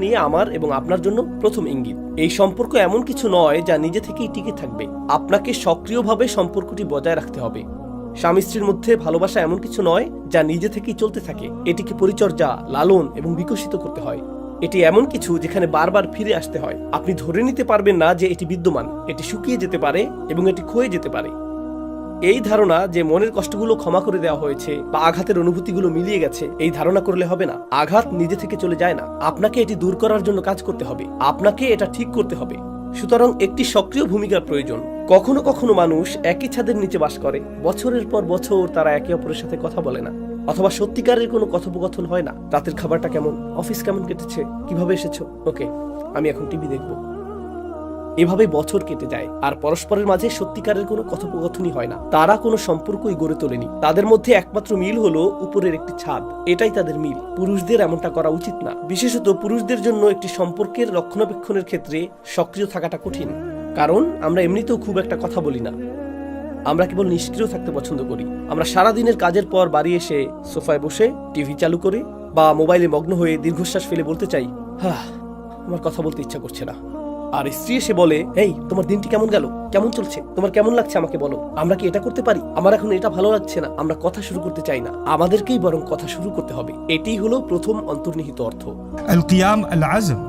নিয়ে আমার এবং আপনার জন্য প্রথম ইঙ্গিত। এই সম্পর্ক এমন কিছু নয় যা নিজে থেকেই টিকে থাকবে। আপনাকে সক্রিয়ভাবে সম্পর্কটি বজায় রাখতে হবে। স্বামী স্ত্রীর মধ্যে ভালোবাসা এমন কিছু নয় যা নিজে থেকেই চলতে থাকে। এটিকে পরিচর্যা, লালন এবং বিকশিত করতে হয়। এটি এমন কিছু যেখানে বারবার ফিরে আসতে হয়। আপনি ধরে নিতে পারবেন না যে এটি বিদ্যমান। এটি শুকিয়ে যেতে পারে এবং এটি ক্ষয়ে যেতে পারে। এই ধারণা যে মনের কষ্টগুলো ক্ষমা করে দেওয়া হয়েছে বা আঘাতের অনুভূতিগুলো মিলিয়ে গেছে, এই ধারণা করলে হবে না। আঘাত নিজে থেকে চলে যায় না। আপনাকে এটি দূর করার জন্য কাজ করতে হবে। আপনাকে এটা ঠিক করতে হবে। সুতরাং একটি সক্রিয় ভূমিকার প্রয়োজন। কখনো কখনো মানুষ একই ছাদের নিচে বাস করে, বছরের পর বছর তারা একে অপরের সাথে কথা বলে না, অথবা সত্যিকারের কোনো কথোপকথন হয় না। রাতের খাবারটা কেমন, অফিস কেমন কেটেছে, কিভাবে এসেছো, ওকে আমি এখন টিভি দেখবো। এভাবে বছর কেটে যায় আর পরস্পরের মাঝে সত্যিকারের কোনো কথোপকথনই হয় না। তারা কোনো সম্পর্কই গড়ে তোলেনি। তাদের মধ্যে একমাত্র মিল হলো উপরের একটি ছাদ। এটাই তাদের মিল। পুরুষদের এমনটা করা উচিত না। বিশেষত পুরুষদের জন্য একটি সম্পর্কের রক্ষণাবেক্ষণের ক্ষেত্রে সক্রিয় থাকাটা কঠিন, কারণ আমরা এমনিতেও খুব একটা কথা বলি না। আমরা কেবল নিষ্ক্রিয় থাকতে পছন্দ করি। আমরা সারাদিনের কাজের পর বাড়ি এসে সোফায় বসে টিভি চালু করে বা মোবাইলে মগ্ন হয়ে দীর্ঘশ্বাস ফেলে বলতে চাই, আমার কথা বলতে ইচ্ছা করছে না। আর স্ত্রী এসে বলে, এই তোমার দিনটি কেমন গেল, কেমন চলছে, তোমার কেমন লাগছে আমাকে বলো। আমরা কি এটা করতে পারি? আমার এখন এটা ভালো লাগছে না। আমরা কথা শুরু করতে চাই না। আমাদেরকেই বরং কথা শুরু করতে হবে। এটাই হলো প্রথম অন্তর্নিহিত অর্থ। القيام العزم।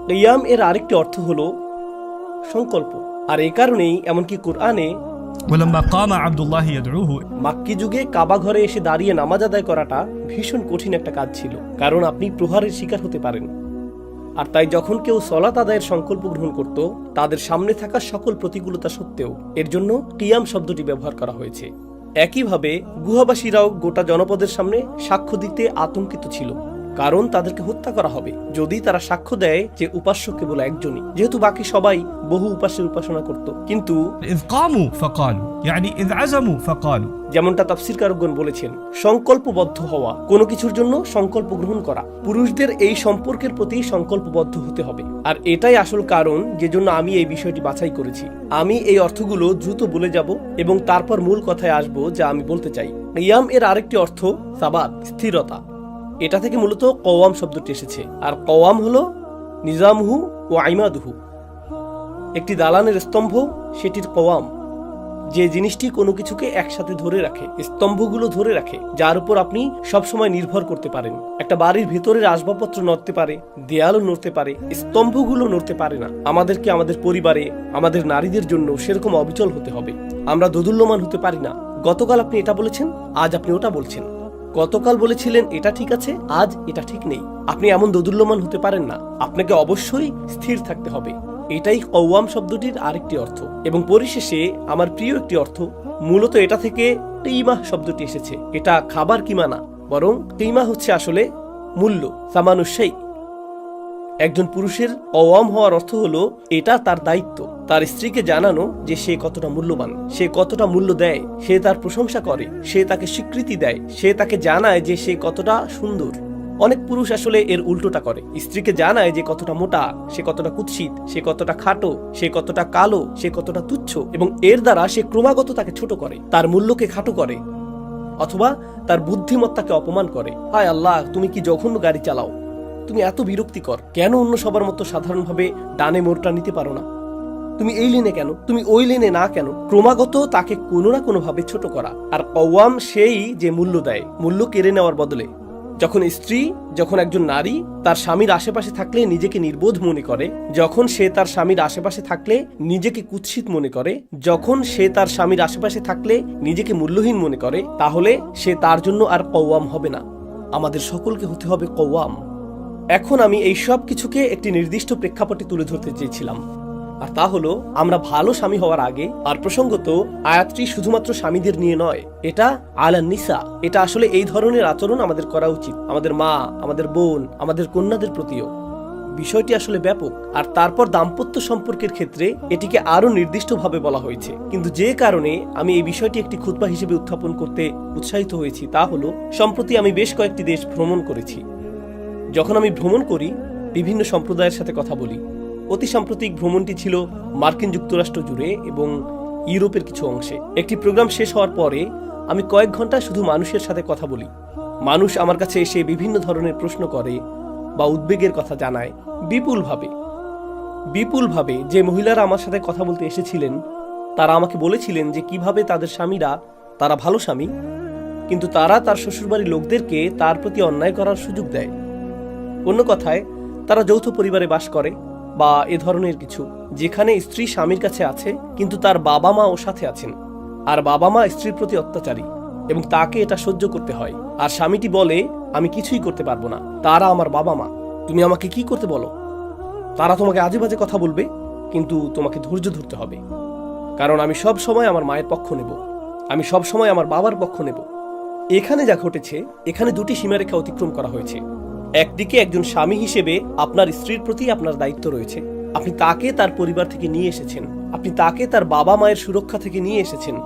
কিয়াম এর আরেকটি অর্থ হলো সংকল্প। আর এই কারণেই এমনকি কোরআনে ولما قام عبد الله يدعوه মাক্কি যুগে কাবা ঘরে এসে দাঁড়িয়ে নামাজ আদায় করাটা ভীষণ কঠিন একটা কাজ ছিল, কারণ আপনি প্রহারের শিকার হতে পারেন। আর তাই যখন কেউ সলাত আদায়ের সংকল্প গ্রহণ করত, তাদের সামনে থাকা সকল প্রতিকূলতা সত্ত্বেও এর জন্য কিয়াম শব্দটি ব্যবহার করা হয়েছে। একইভাবে গুহাবাসীরাও গোটা জনপদের সামনে সাক্ষ্য দিতে আতঙ্কিত ছিল, কারণ তাদেরকে হত্যা করা হবে যদি তারা সাক্ষ্য দেয় যে উপাস্য কেবল একজনই, যেহেতু বাকি সবাই বহু উপাস্যের উপাসনা করত। কিন্তু إذ قاموا فقالوا يعني إذ عزموا فقالوا যেমনটা তাফসীরকারগণ বলেছেন, সংকল্পবদ্ধ হওয়া, কোনো কিছুর জন্য সংকল্প গ্রহণ করা। পুরুষদের এই সম্পর্কের প্রতি সংকল্পবদ্ধ হতে হবে। আর এটাই আসল কারণ যে জন্য আমি এই বিষয়টি বাছাই করেছি। আমি এই অর্থগুলো দ্রুত বলে যাব এবং তারপর মূল কথায় আসব যা আমি বলতে চাই। কিয়াম এর আরেকটি অর্থ সাবাত, স্থিরতা। এটা থেকে মূলত কওয়াম শব্দটি এসেছে। আর কওয়াম হলো নিজামহু ও আইমাদুহু। একটি দালানের স্তম্ভ সেটির কওয়াম, যে জিনিসটি কোনো কিছুকে একসাথে ধরে রাখে, স্তম্ভগুলো ধরে রাখে, যার উপর আপনি সবসময় নির্ভর করতে পারেন। একটা বাড়ির ভেতরের আসবাবপত্র নড়তে পারে, দেয়ালও নড়তে পারে, স্তম্ভগুলো নড়তে পারে না। আমাদেরকে আমাদের পরিবারে, আমাদের নারীদের জন্য সেরকম অবিচল হতে হবে। আমরা দোদুল্যমান হতে পারি না। গতকাল আপনি এটা বলেছেন, আজ আপনি ওটা বলছেন। গতকাল বলেছিলেন এটা ঠিক আছে, আজ এটা ঠিক নেই। আপনি এমন দোদুল্যমান হতে পারেন না। আপনাকে অবশ্যই স্থির থাকতে হবে। এটাই কওয়াম শব্দটির আরেকটি অর্থ। এবং পরিশেষে আমার প্রিয় একটি অর্থ, মূলত এটা থেকে কিমাহ শব্দটি এসেছে। এটা খাবার কিমা না, বরং কিমা হচ্ছে আসলে মূল্য, সামানুশাই। একজন পুরুষের কওয়াম হওয়ার অর্থ হলো এটা তার দায়িত্ব, তার স্ত্রীকে জানানো যে সে কতটা মূল্যবান, সে কতটা মূল্য দেয়, সে তার প্রশংসা করে, সে তাকে স্বীকৃতি দেয়, সে তাকে জানায় যে সে কতটা সুন্দর। অনেক পুরুষ আসলে এর উল্টোটা করে। স্ত্রীকে জানায় যে কতটা মোটা, সে কতটা কুৎসিত, সে কতটা খাটো, সে কতটা কালো, সে কতটা তুচ্ছ, এবং এর দ্বারা সে ক্রমাগত তাকে ছোট করে, তার মূল্যকে খাটো করে, অথবা তার বুদ্ধিমত্তাকে অপমান করে। হায় আল্লাহ, তুমি কি জঘন্য গাড়ি চালাও, তুমি এত বিরক্তিকর, কেন অন্য সবার মতো সাধারণভাবে ডানে মোড়টা নিতে পারো না, তুমি এই লেনে কেন, তুমি ওই লেনে না কেন। ক্রমাগত তাকে কোনো না কোনো ভাবে ছোট করা। আর কওয়াম সেই যে মূল্য দেয়, মূল্য কেড়ে নেওয়ার বদলে। যখন একজন নারী তার স্বামীর আশেপাশে থাকলে নিজেকে নির্বোধ মনে করে, যখন সে তার স্বামীর আশেপাশে থাকলে নিজেকে কুৎসিত মনে করে, যখন সে তার স্বামীর আশেপাশে থাকলে নিজেকে মূল্যহীন মনে করে, তাহলে সে তার জন্য আর কওয়াম হবে না। আমাদের সকলকে হতে হবে কওয়াম। এখন আমি এই সব কিছুকে একটি নির্দিষ্ট প্রেক্ষাপটে তুলে ধরতে চেয়েছিলাম, আর তা হলো আমরা ভালো স্বামী হওয়ার আগে। আর প্রসঙ্গত আয়াতটি শুধুমাত্র স্বামীদের নিয়ে নয়, এটা আলা নিসা। এটা আসলে এই ধরনের আচরণ আমাদের করা উচিত আমাদের মা, আমাদের বোন, আমাদের কন্যাদের প্রতিও। বিষয়টি আসলে ব্যাপক। আর তারপর দাম্পত্য সম্পর্কের ক্ষেত্রে এটিকে আরো নির্দিষ্টভাবে বলা হয়েছে। কিন্তু যে কারণে আমি এই বিষয়টি একটি খুতবা হিসেবে উত্থাপন করতে উৎসাহিত হয়েছি তা হলো, সম্প্রতি আমি বেশ কয়েকটি দেশ ভ্রমণ করেছি। যখন আমি ভ্রমণ করি, বিভিন্ন সম্প্রদায়ের সাথে কথা বলি। অতি সাম্প্রতিক ভ্রমণটি ছিল মার্কিন যুক্তরাষ্ট্র জুড়ে এবং ইউরোপের কিছু অংশে। একটি প্রোগ্রাম শেষ হওয়ার পরে আমি কয়েক ঘন্টা শুধু মানুষের সাথে কথা বলি। মানুষ আমার কাছে এসে বিভিন্ন ধরনের প্রশ্ন করে, বা উদ্বেগের কথা জানায় বিপুলভাবে। বিপুলভাবে যে মহিলারা আমার সাথে কথা বলতে এসেছিলেন তারা আমাকে বলেছিলেন যে কিভাবে তাদের স্বামীরা, তারা ভালো স্বামী, কিন্তু তারা তার শ্বশুরবাড়ির লোকদেরকে তার প্রতি অন্যায় করার সুযোগ দেয়। অন্য কথায়, তারা যৌথ পরিবারে বাস করে বা এ ধরনের কিছু, যেখানে স্ত্রী স্বামীর কাছে আছে কিন্তু তার বাবা মা ওর সাথে আছেন, আর বাবা মা স্ত্রীর প্রতি অত্যাচারী এবং তাকে এটা সহ্য করতে হয়। আর স্বামীটি বলে, আমি কিছুই করতে পারবো না, তারা আমার বাবা মা, তুমি আমাকে কি করতে বলো? তারা তোমাকে আজে বাজে কথা বলবে, কিন্তু তোমাকে ধৈর্য ধরতে হবে, কারণ আমি সব সময় আমার মায়ের পক্ষ নেব, আমি সব সময় আমার বাবার পক্ষ নেব। এখানে যা ঘটেছে, এখানে দুটি সীমারেখা অতিক্রম করা হয়েছে। একদিকে একজন স্বামী হিসেবে আপনার স্ত্রীর প্রতি আপনার দায়িত্ব রয়েছে। আপনি তাকে তার পরিবার থেকে নিয়ে এসেছেন, আপনি তাকে তার বাবা মায়ের সুরক্ষা থেকে নিয়ে এসেছেন।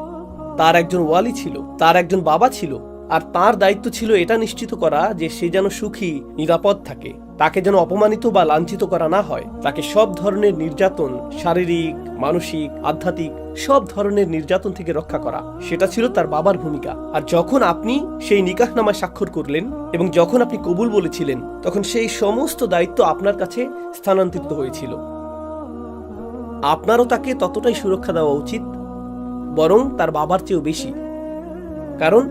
তার একজন ওয়ালি ছিল, তার একজন বাবা ছিল, আর তার দায়িত্ব ছিল এটা নিশ্চিত করা যে সে যেন সুখী, নিরাপদ থাকে, তাকে যেন অপমানিত বা লাঞ্ছিত করা না হয়, তাকে সব ধরনের নির্যাতন, শারীরিক, মানসিক, আধ্যাত্মিক সব ধরনের নির্যাতন থেকে রক্ষা করা, সেটা ছিল তার বাবার ভূমিকা। আর যখন আপনি সেই নিকাহনামায় স্বাক্ষর করলেন এবং যখন আপনি কবুল বলেছিলেন, তখন সেই সমস্ত দায়িত্ব আপনার কাছে স্থানান্তরিত হয়েছিল। আপনারও তাকে ততটাই সুরক্ষা দেওয়া উচিত, বরং তার বাবার চেয়েও বেশি, কারণ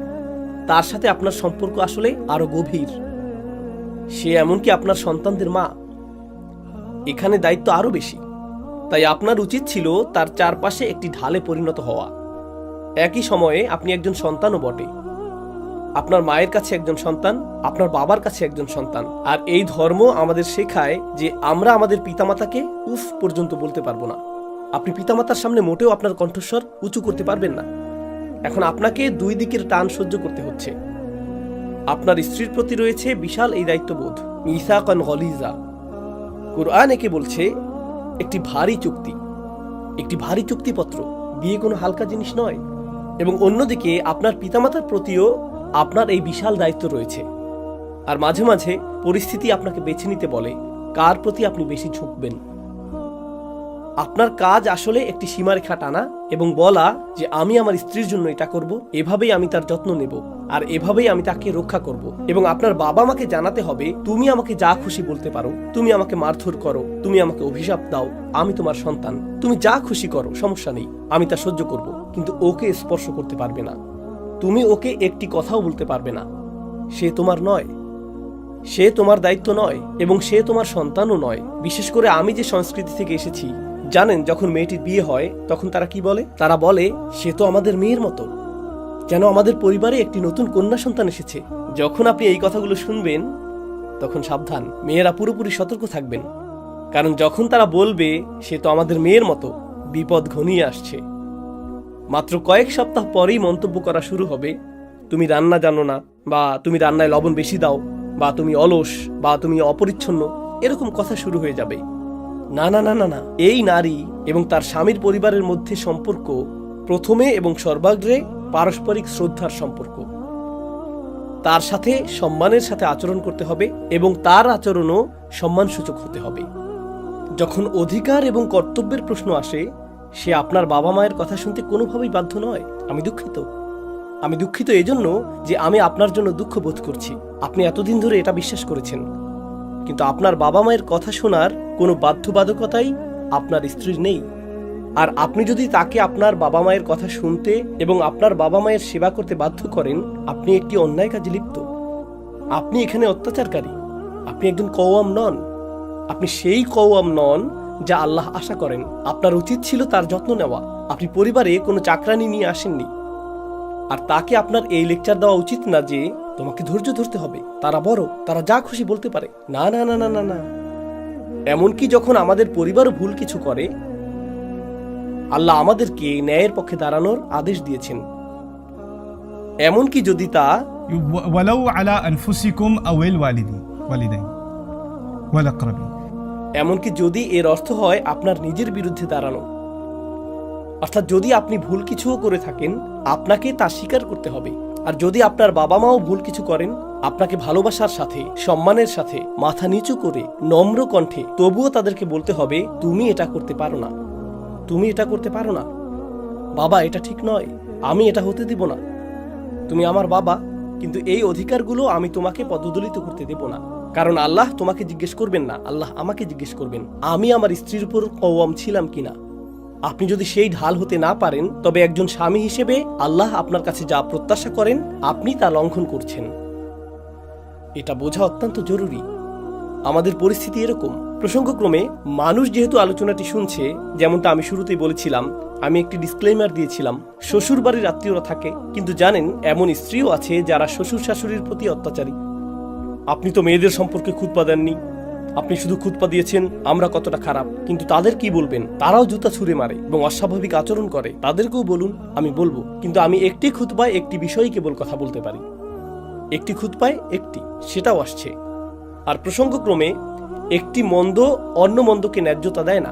তার সাথে আপনার সম্পর্ক আসলে আরো গভীর। সে এমনকি আপনার সন্তানদের মা। এখানে দায়িত্ব আরো বেশি। তাই আপনার উচিত ছিল তার চারপাশে একটি ঢালে পরিণত হওয়া। একই সময়ে আপনি একজন সন্তানও বটে। আপনার মায়ের কাছে একজন সন্তান, আপনার বাবার কাছে একজন সন্তান। আর এই ধর্ম আমাদের শেখায় যে আমরা আমাদের পিতামাতাকে উফ পর্যন্ত বলতে পারবো না। আপনি পিতামাতার সামনে মোটেও আপনার কণ্ঠস্বর উঁচু করতে পারবেন না। এখন আপনাকে দুই দিকের টান সহ্য করতে হচ্ছে। আপনার স্ত্রীর প্রতি রয়েছে বিশাল এই দায়িত্ববোধ, মিসাকান গলিজা। কুরআন একে বলছে একটি ভারী চুক্তি, একটি ভারী চুক্তিপত্র। বিয়ে কোনো হালকা জিনিস নয়। এবং অন্যদিকে আপনার পিতামাতার প্রতিও আপনার এই বিশাল দায়িত্ব রয়েছে। আর মাঝে মাঝে পরিস্থিতি আপনাকে বেছে নিতে বলে কার প্রতি আপনি বেশি ঝুঁকবেন। আপনার কাজ আসলে একটি সীমারেখা টানা এবং বলা যে আমি আমার স্ত্রীর জন্য এটা করব, এভাবেই আমি তার যত্ন নেব, আর এভাবেই আমি তাকে রক্ষা করব। এবং আপনার বাবা মাকে জানাতে হবে, তুমি আমাকে যা খুশি বলতে পারো, তুমি আমাকে মারধর করো, তুমি আমাকে অভিশাপ দাও, আমি তোমার সন্তান, তুমি যা খুশি করো, সমস্যা নেই, আমি তা সহ্য করব, কিন্তু ওকে স্পর্শ করতে পারবে না। তুমি ওকে একটি কথাও বলতে পারবে না। সে তোমার নয়, সে তোমার দায়িত্ব নয়, এবং সে তোমার সন্তানও নয়। বিশেষ করে আমি যে সংস্কৃতি থেকে এসেছি, জানেন, যখন মেয়েটির বিয়ে হয় তখন তারা কি বলে? তারা বলে, সে তো আমাদের মেয়ের মতো, যেন আমাদের পরিবারে একটি নতুন কন্যা সন্তান এসেছে। যখন আপনি এই কথাগুলো শুনবেন তখন সাবধান, মেয়েরা পুরোপুরি সতর্ক থাকবেন, কারণ যখন তারা বলবে সে তো আমাদের মেয়ের মতো, বিপদ ঘনিয়ে আসছে। মাত্র কয়েক সপ্তাহ পরেই মন্তব্য করা শুরু হবে, তুমি রান্না জানো না, বা তুমি রান্নায় লবণ বেশি দাও, বা তুমি অলস, বা তুমি অপরিচ্ছন্ন, এরকম কথা শুরু হয়ে যাবে। না না না না না, এই নারী এবং তার স্বামীর পরিবারের মধ্যে সম্পর্ক প্রথমে এবং সর্বাগ্রে পারস্পরিক শ্রদ্ধার সম্পর্ক। তার সাথে সম্মানের সাথে আচরণ করতে হবে এবং তার আচরণও সম্মানসূচক হতে হবে। যখন অধিকার এবং কর্তব্যের প্রশ্ন আসে, সে আপনার বাবা মায়ের কথা শুনতে কোনোভাবেই বাধ্য নয়। আমি দুঃখিত এজন্য যে আমি আপনার জন্য দুঃখ বোধ করছি। আপনি এতদিন ধরে এটা বিশ্বাস করেছেন, কিন্তু আপনার বাবা মায়ের কথা শোনার কোনো বাধ্যবাধকতাই আপনার স্ত্রীর নেই। আর আপনি যদি তাকে আপনার বাবা মায়ের কথা শুনতে এবং আপনার বাবা মায়ের সেবা করতে বাধ্য করেন, আপনি একটি অন্যায় কাজে লিপ্ত। আপনি এখানে অত্যাচারকারী। আপনি একজন কওয়াম নন। আপনি সেই কওয়াম নন যা আল্লাহ আশা করেন। আপনার উচিত ছিল তার যত্ন নেওয়া। আপনি পরিবারে কোনো চাকরানি নিয়ে আসেননি। আর তাকে আপনার এই লেকচার দেওয়া উচিত না যে তোমাকে ধৈর্য ধরতে হবে, তারা বড়, তারা যা খুশি বলতে পারে। না না না না না না। এমনকি যখন আমাদের পরিবারও ভুল কিছু করে, আল্লাহ আমাদেরকে ন্যায়ের পক্ষে দাঁড়ানোর আদেশ দিয়েছেন। এমনকি যদি তা ولو على أنفسكم أو الوالدين والأقربين। এমনকি যদি এর অর্থ হয় আপনার নিজের বিরুদ্ধে দাঁড়ানো, অর্থাৎ যদি আপনি ভুল কিছুও করে থাকেন, আপনাকে তা স্বীকার করতে হবে। আর যদি আপনার বাবা মাও ভুল কিছু করেন, আপনাকে ভালোবাসার সাথে, সম্মানের সাথে, মাথা নিচু করে, নম্র কণ্ঠে তবুও তাদেরকে বলতে হবে, তুমি এটা করতে পারো না, তুমি এটা করতে পারো না, বাবা এটা ঠিক নয়, আমি এটা হতে দিব না। তুমি আমার বাবা, কিন্তু এই অধিকারগুলো আমি তোমাকে পদদলিত করতে দেব না। কারণ আল্লাহ তোমাকে জিজ্ঞেস করবেন না, আল্লাহ আমাকে জিজ্ঞেস করবেন আমি আমার স্ত্রীর উপর কওয়াম ছিলাম কিনা। আপনি যদি সেই ঢাল হতে না পারেন, তবে একজন স্বামী হিসেবে আল্লাহ আপনার কাছে যা প্রত্যাশা করেন আপনি তা লঙ্ঘন করছেন। এটা বোঝা অত্যন্ত জরুরি। আমাদের পরিস্থিতি এরকম। প্রসঙ্গক্রমে মানুষ যেহেতু আলোচনাটি শুনছে, যেমনটা আমি শুরুতেই বলেছিলাম, আমি একটি ডিসক্লেইমার দিয়েছিলাম, শ্বশুর বাড়ির আত্মীয়রা থাকে, কিন্তু জানেন এমন স্ত্রীও আছে যারা শ্বশুর শাশুড়ির প্রতি অত্যাচারী। আপনি তো মেয়েদের সম্পর্কে খুতবা দেননি, আপনি শুধু খুতবা দিয়েছেন আমরা কতটা খারাপ, কিন্তু তাদের কি বলবেন? তারাও জুতা ছুঁড়ে মারে এবং অস্বাভাবিক আচরণ করে, তাদেরকেও বলুন। আমি বলবো, কিন্তু আমি একটি খুতবায় একটি বিষয়ে কেবল কথা বলতে পারি, একটি খুতবায় একটি, সেটাও আসছে। আর প্রসঙ্গক্রমে একটি মন্দ অন্য মন্দকে ন্যায্যতা দেয় না,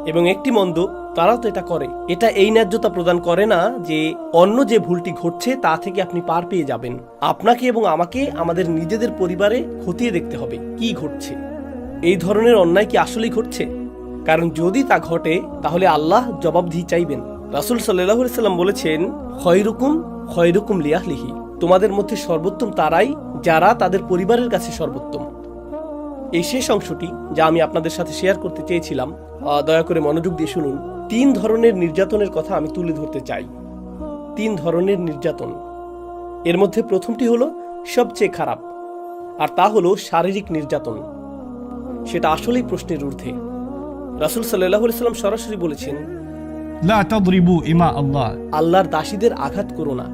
এবং একটি মন্দ তারাও তো এটা করে। এটা এই ন্যায্যতা প্রদান করে না যে অন্য যে ভুলটি ঘটছে তা থেকে আপনি পার পেয়ে যাবেন। আপনাকে এবং আমাকে আমাদের নিজেদের পরিবারে খতিয়ে দেখতে হবে কি ঘটছে। এই ধরনের অন্যায় কি আসলেই ঘটছে? কারণ যদি তা ঘটে তাহলে আল্লাহ জবাবদিহি চাইবেন। রাসূল সাল্লাল্লাহু আলাইহি সাল্লাম বলেছেন, খয়রুকুম লিআহলিহি, তোমাদের মধ্যে সর্বোত্তম তারাই যারা তাদের পরিবারের কাছে সর্বোত্তম। এই শেষ অংশটি যা আমি আপনাদের সাথে শেয়ার করতে চেয়েছিলাম, দয়া করে মনোযোগ দিয়ে শুনুন। 3 ধরনের নির্যাতনের কথা আমি তুলে ধরতে চাই। 3 ধরনের নির্যাতন। এর মধ্যে প্রথমটি হলো সবচেয়ে খারাপ, আর তা হলো শারীরিক নির্যাতন। সেটা আসলেই প্রশ্নের ঊর্ধ্বে। রাসূল সাল্লাল্লাহু আলাইহি সাল্লাম সরাসরি বলেছেন, لا تضربوا إماء الله। আল্লাহর দাসীদের আঘাত করো না।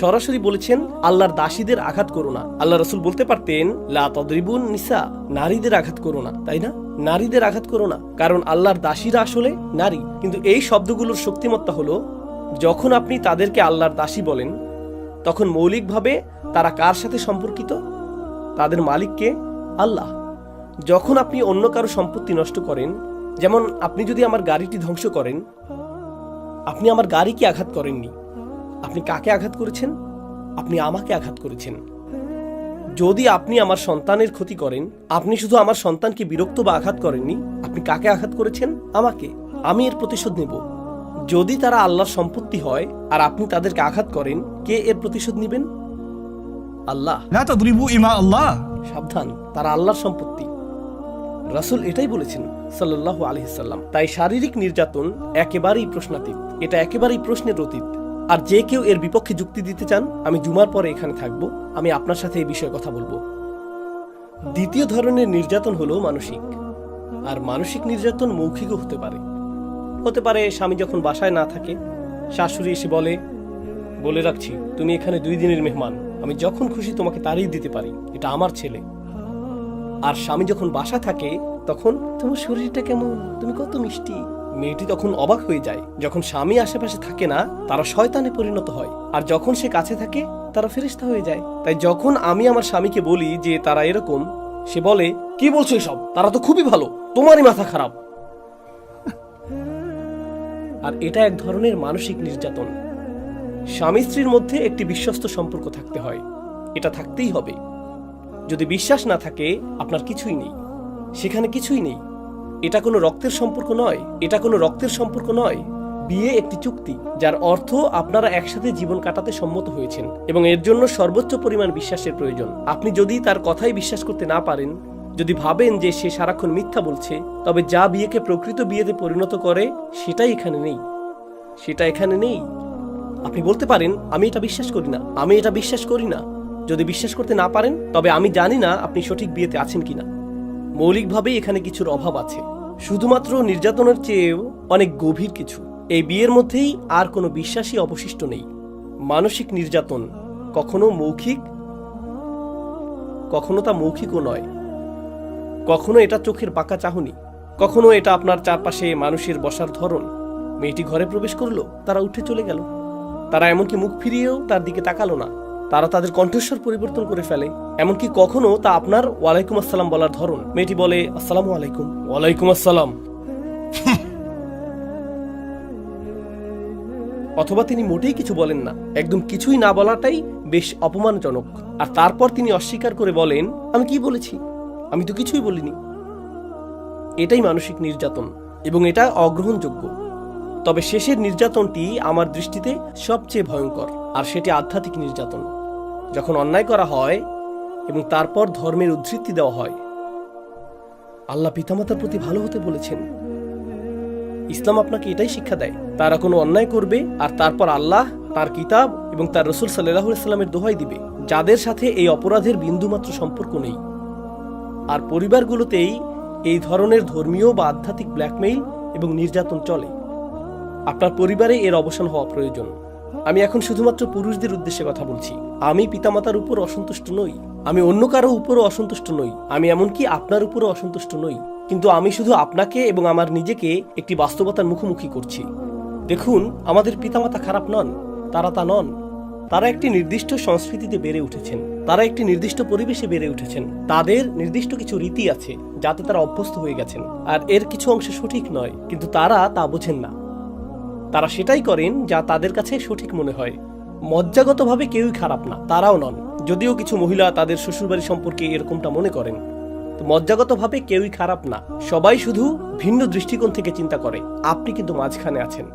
সরাসরি বলেছেন আল্লাহর দাসীদের আঘাত করো না। আল্লাহ রাসূল বলতে পারতেন লা তাদরিবুন নিসা, নারীদের আঘাত করো না, তাই না? নারীদের আঘাত করো না, কারণ আল্লাহর দাসীরা আসলে নারী। কিন্তু এই শব্দগুলোর শক্তিমত্তা হলো, যখন আপনি তাদেরকে আল্লাহর দাসী বলেন তখন মৌলিকভাবে তারা কার সাথে সম্পর্কিত? তাদের মালিককে, আল্লাহ। যখন আপনি অন্য কারো সম্পত্তি নষ্ট করেন, যেমন আপনি যদি আমার গাড়িটি ধ্বংস করেন, আপনি আমার গাড়িকে আঘাত করেননি, আপনি কাকে আঘাত করেছেন? আপনি আমাকে আঘাত করেছেন। যদি আপনি আমার সন্তানের ক্ষতি করেন, আপনি শুধু আমার সন্তানকে বিরক্ত বা আঘাত করেননি, আপনি কাকে আঘাত করেছেন? আমাকে। আমি এর প্রতিশোধ নেব। যদি তারা আল্লাহর সম্পত্তি হয় আর আপনি তাদেরকে আঘাত করেন, কে এর প্রতিশোধ নেবেন? আল্লাহ। لا تضربوا إماء الله। সাবধান, তারা আল্লাহর সম্পত্তি। রাসূল এটাই বলেছেন সাল্লাল্লাহু আলাইহি সাল্লাম। তাই শারীরিক নির্যাতন একেবারেই প্রশ্নাতীত, এটা একেবারেই প্রশ্নের অতীত। আর যে কেউ এর বিপক্ষে যুক্তি দিতে চান, আমি জুমার পরে এখানে থাকব, আমি আপনার সাথে এই বিষয়ে কথা বলবো। দ্বিতীয় ধরনের নির্যাতন হলো মানসিক। আর মানসিক নির্যাতন মৌখিকও হতে পারে। হতে পারে স্বামী যখন বাসায় না থাকে, শাশুড়ি এসে বলে রাখছি তুমি এখানে 2 দিনের মেহমান, আমি যখন খুশি তোমাকে তাড়িয়ে দিতে পারি, এটা আমার ছেলে। আর স্বামী যখন বাসা থাকে তখন, তোমার শরীরটা কেমন, তুমি কত মিষ্টি। মেয়েটি তখন অবাক হয়ে যায়। যখন স্বামী আশেপাশে থাকে না, তারা শয়তানে পরিণত হয়, আর যখন সে কাছে থাকে তারা ফেরেশতা হয়ে যায়। তাই যখন আমি আমার স্বামীকে বলি যে তারা এরকম, সে বলে, কি বলছো এসব, তারা তো খুবই ভালো, তোমারই মাথা খারাপ। আর এটা এক ধরনের মানসিক নির্যাতন। স্বামী স্ত্রীর মধ্যে একটি বিশ্বস্ত সম্পর্ক থাকতে হয়, এটা থাকতেই হবে। যদি বিশ্বাস না থাকে, আপনার কিছুই নেই, সেখানে কিছুই নেই। এটা কোনো রক্তের সম্পর্ক নয়, এটা কোনো রক্তের সম্পর্ক নয়। বিয়ে একটি চুক্তি, যার অর্থ আপনারা একসাথে জীবন কাটাতে সম্মত হয়েছেন, এবং এর জন্য সর্বোচ্চ পরিমাণ বিশ্বাসের প্রয়োজন। আপনি যদি তার কথাই বিশ্বাস করতে না পারেন, যদি ভাবেন যে সে সারাক্ষণ মিথ্যা বলছে, তবে যা বিয়েকে প্রকৃত বিয়েতে পরিণত করে সেটাই এখানে নেই, সেটা এখানে নেই। আপনি বলতে পারেন আমি এটা বিশ্বাস করি না, আমি এটা বিশ্বাস করি না। যদি বিশ্বাস করতে না পারেন, তবে আমি জানি না আপনি সঠিক বিয়েতে আছেন কিনা। মৌলিকভাবেই এখানে কিছুর অভাব আছে, শুধুমাত্র নির্যাতনের চেয়েও অনেক গভীর কিছু। এই বিয়ের মধ্যেই আর কোনো বিশ্বাসই অবশিষ্ট নেই। মানসিক নির্যাতন কখনো মৌখিক, কখনো তা মৌখিকও নয়। কখনো এটা চোখের পাকা চাহনি, কখনো এটা আপনার চারপাশে মানুষের বসার ধরন। মেয়েটি ঘরে প্রবেশ করলো, তারা উঠে চলে গেল, তারা এমনকি মুখ ফিরিয়েও তার দিকে তাকালো না, তারা তাদের কণ্ঠস্বর পরিবর্তন করে ফেলে। এমনকি কখনো তা আপনার ওয়ালাইকুম আসসালাম বলার ধরন। মেয়েটি বলে আসসালামু আলাইকুম, ওয়ালাইকুম আসসালাম। অথবা তিনি মোটেই কিছু বলেন না, একদম কিছুই না বলাটাই বেশ অপমানজনক। আর তারপর তিনি অস্বীকার করে বলেন, আমি কি বলেছি, আমি তো কিছুই বলিনি। এটাই মানসিক নির্যাতন, এবং এটা অগ্রহণযোগ্য। তবে শেষের নির্যাতনটি আমার দৃষ্টিতে সবচেয়ে ভয়ঙ্কর, আর সেটি আধ্যাত্মিক নির্যাতন। যখন অন্যায় করা হয় এবং তারপর ধর্মের উদ্ধৃতি দেওয়া হয়। আল্লাহ পিতামাতার প্রতি ভালো হতে বলেছেন। ইসলাম আপনাকে এটাই শিক্ষা দেয়। তারা কোনো অন্যায় করবে আর তারপর আল্লাহ, তার কিতাব এবং তার রসুল সাল্লাল্লাহু আলাইহি সাল্লামের দোহাই দিবে, যাদের সাথে এই অপরাধের বিন্দুমাত্র সম্পর্ক নেই। আর পরিবারগুলোতেই এই ধরনের ধর্মীয় বা আধ্যাত্মিক ব্ল্যাকমেইল এবং নির্যাতন চলে। আপনার পরিবারে এর অবসান হওয়া প্রয়োজন। আমি এখন শুধুমাত্র পুরুষদের উদ্দেশ্যে কথা বলছি। আমি পিতামাতার উপর অসন্তুষ্ট নই, আমি অন্য কারো উপরও অসন্তুষ্ট নই, আমি এমনকি আপনার উপরও অসন্তুষ্ট নই। কিন্তু আমি শুধু আপনাকে এবং আমার নিজেকে একটি বাস্তবতার মুখোমুখি করছি। দেখুন, আমাদের পিতামাতা খারাপ নন, তারা তা নন। তারা একটি নির্দিষ্ট সংস্কৃতিতে বেড়ে উঠেছেন, তারা একটি নির্দিষ্ট পরিবেশে বেড়ে উঠেছেন। তাদের নির্দিষ্ট কিছু রীতি আছে যাতে তারা অভ্যস্ত হয়ে গেছেন, আর এর কিছু অংশ সঠিক নয়, কিন্তু তারা তা বোঝেন না। তারা সেটাই করেন যা তাদের কাছে সঠিক মনে হয়। মজ্জাগতভাবে কেউই খারাপ না, তারাও নন। যদিও কিছু মহিলা তাদের শ্বশুরবাড়ি সম্পর্কে এরকমটা মনে করেন, তো মজ্জাগতভাবে কেউই খারাপ না। সবাই শুধু ভিন্ন দৃষ্টিকোণ থেকে চিন্তা করে। আপনি কিন্তু মাঝখানে আছেন।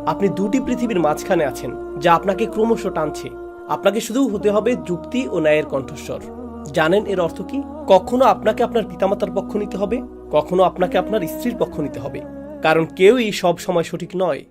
আপনি দুটি পৃথিবীর মাঝখানে আছেন, যা আপনাকে ক্রমশ টানছে। আপনাকে শুধু হতে হবে যুক্তি ও ন্যায়ের কণ্ঠস্বর। জানেন এর অর্থ কি? কখনো আপনাকে আপনার পিতামাতার পক্ষ নিতে হবে, কখনো আপনাকে আপনার স্ত্রীর পক্ষ নিতে হবে, কারণ কেউই সব সময় সঠিক নয়।